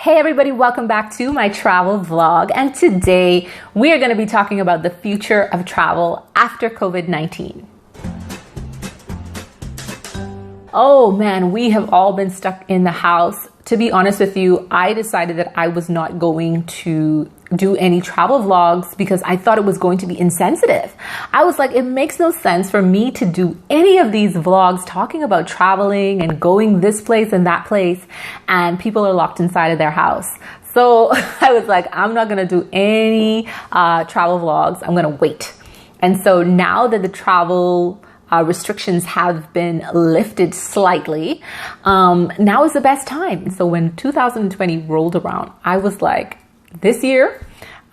Hey everybody, welcome back to my travel vlog, and today we are going to be talking about the future of travel after COVID-19. Oh man, we have all been stuck in the house. To be honest with you, I decided that I was not going to do any travel vlogs because I thought it was going to be insensitive. I was like, it makes no sense for me to do any of these vlogs talking about traveling and going this place and that place, and people are locked inside of their house. So I was like, I'm not gonna do any travel vlogs. I'm gonna wait. And so now that the travel restrictions have been lifted slightly, now is the best time. So when 2020 rolled around, I was like, this year,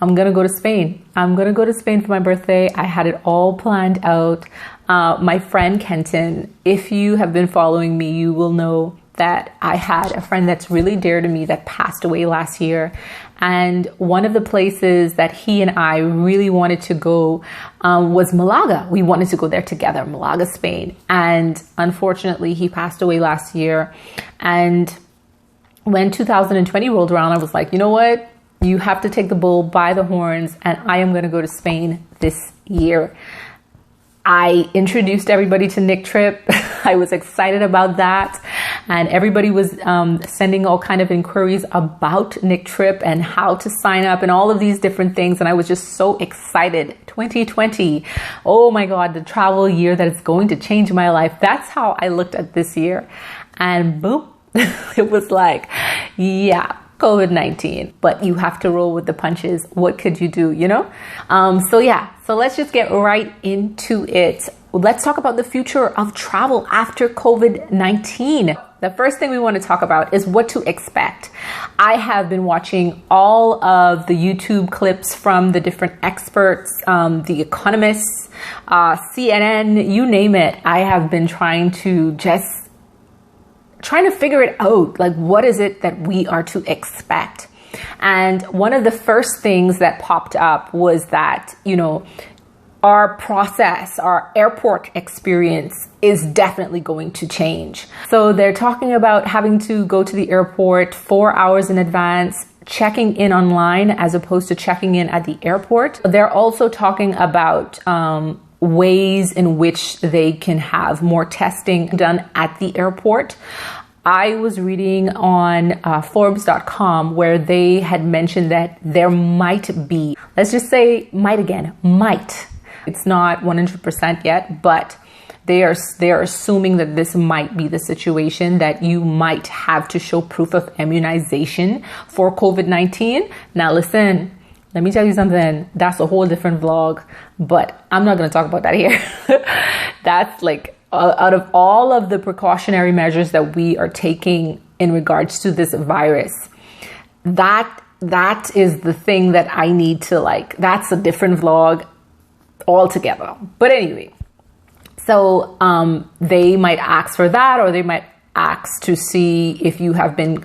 I'm gonna go to Spain. I'm gonna go to Spain for my birthday. I had it all planned out. My friend Kenton, if you have been following me, you will know that I had a friend that's really dear to me that passed away last year. And one of the places that he and I really wanted to go was Malaga. We wanted to go there together, Malaga, Spain. And unfortunately, he passed away last year. And when 2020 rolled around, I was like, you know what? You have to take the bull by the horns, and I am going to go to Spain this year. I introduced everybody to Nick Trip. I was excited about that. And everybody was sending all kind of inquiries about Nick Trip and how to sign up and all of these different things. And I was just so excited. 2020. Oh my God, the travel year that is going to change my life. That's how I looked at this year. And boom, it was like, yeah, COVID-19, but you have to roll with the punches. What could you do, you know? So let's just get right into it. Let's talk about the future of travel after COVID-19. The first thing we want to talk about is what to expect. I have been watching all of the YouTube clips from the different experts, the economists, CNN, you name it. I have been trying to figure it out. Like, what is it that we are to expect? And one of the first things that popped up was that, our process, our airport experience is definitely going to change. So they're talking about having to go to the airport 4 hours in advance, checking in online as opposed to checking in at the airport. They're also talking about ways in which they can have more testing done at the airport. I was reading on Forbes.com where they had mentioned that there might be, let's just say might. It's not 100% yet, but they are assuming that this might be the situation, that you might have to show proof of immunization for COVID-19. Now listen, let me tell you something. That's a whole different vlog, but I'm not going to talk about that here. That's like, out of all of the precautionary measures that we are taking in regards to this virus, that is the thing that I need to that's a different vlog altogether. But anyway, so they might ask for that, or they might ask to see if you have been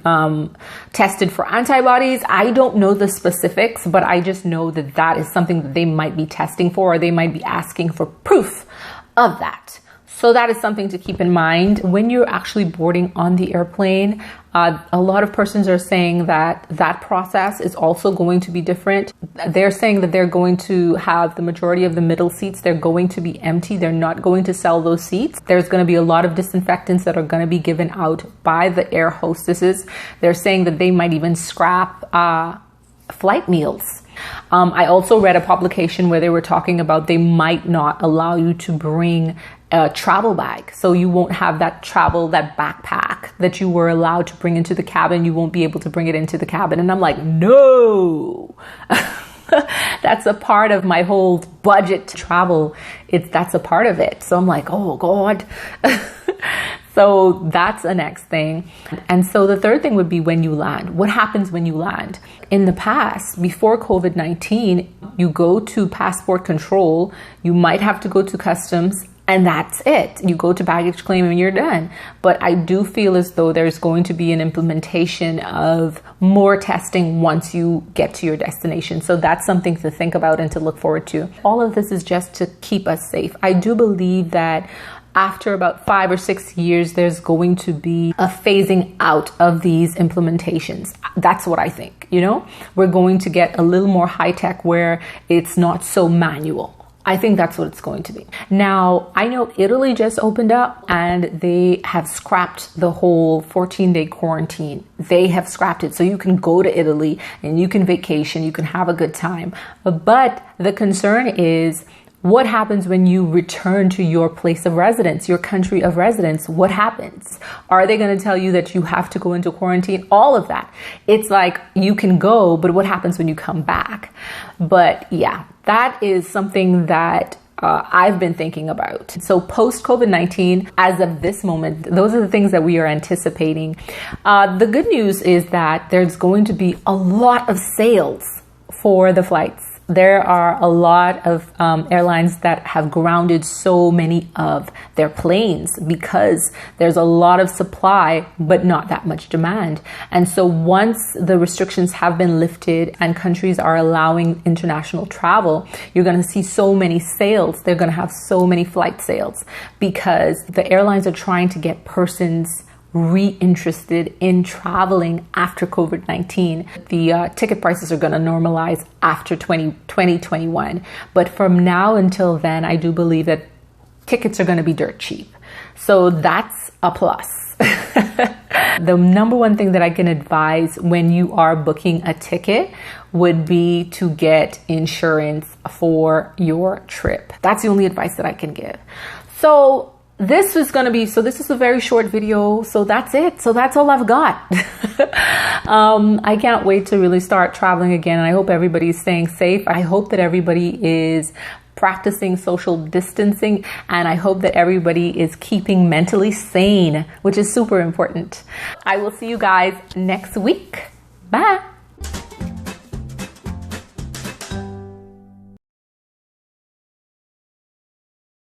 tested for antibodies. I don't know the specifics, but I just know that that is something that they might be testing for, or they might be asking for proof of that. So that is something to keep in mind when you're actually boarding on the airplane. A lot of persons are saying that that process is also going to be different. They're saying that they're going to have the majority of the middle seats. They're going to be empty. They're not going to sell those seats. There's going to be a lot of disinfectants that are going to be given out by the air hostesses. They're saying that they might even scrap flight meals. I also read a publication where they were talking about they might not allow you to bring a travel bag. So you won't have that backpack that you were allowed to bring into the cabin. You won't be able to bring it into the cabin. And I'm like, no, that's a part of my whole budget travel. That's a part of it. So I'm like, oh God. So that's the next thing. And so the third thing would be when you land. What happens when you land? In the past, before COVID-19, you go to passport control, you might have to go to customs, and that's it. You go to baggage claim and you're done. But I do feel as though there's going to be an implementation of more testing once you get to your destination. So that's something to think about and to look forward to. All of this is just to keep us safe. I do believe that after about 5 or 6 years, there's going to be a phasing out of these implementations. That's what I think, you know? We're going to get a little more high tech where it's not so manual. I think that's what it's going to be. Now, I know Italy just opened up and they have scrapped the whole 14-day quarantine. They have scrapped it. So you can go to Italy and you can vacation, you can have a good time. But the concern is, what happens when you return to your place of residence, your country of residence? What happens? Are they going to tell you that you have to go into quarantine? All of that. It's like you can go, but what happens when you come back? But yeah, that is something that I've been thinking about. So post COVID-19, as of this moment, those are the things that we are anticipating. The good news is that there's going to be a lot of sales for the flights. There are a lot of airlines that have grounded so many of their planes because there's a lot of supply, but not that much demand. And so once the restrictions have been lifted and countries are allowing international travel, you're going to see so many sales. They're going to have so many flight sales because the airlines are trying to get persons reinterested in traveling after COVID-19. The ticket prices are going to normalize after 2021. But from now until then, I do believe that tickets are going to be dirt cheap. So that's a plus. The number one thing that I can advise when you are booking a ticket would be to get insurance for your trip. That's the only advice that I can give. So this is a very short video. So that's it. So that's all I've got. I can't wait to really start traveling again. And I hope everybody's staying safe. I hope that everybody is practicing social distancing. And I hope that everybody is keeping mentally sane, which is super important. I will see you guys next week. Bye.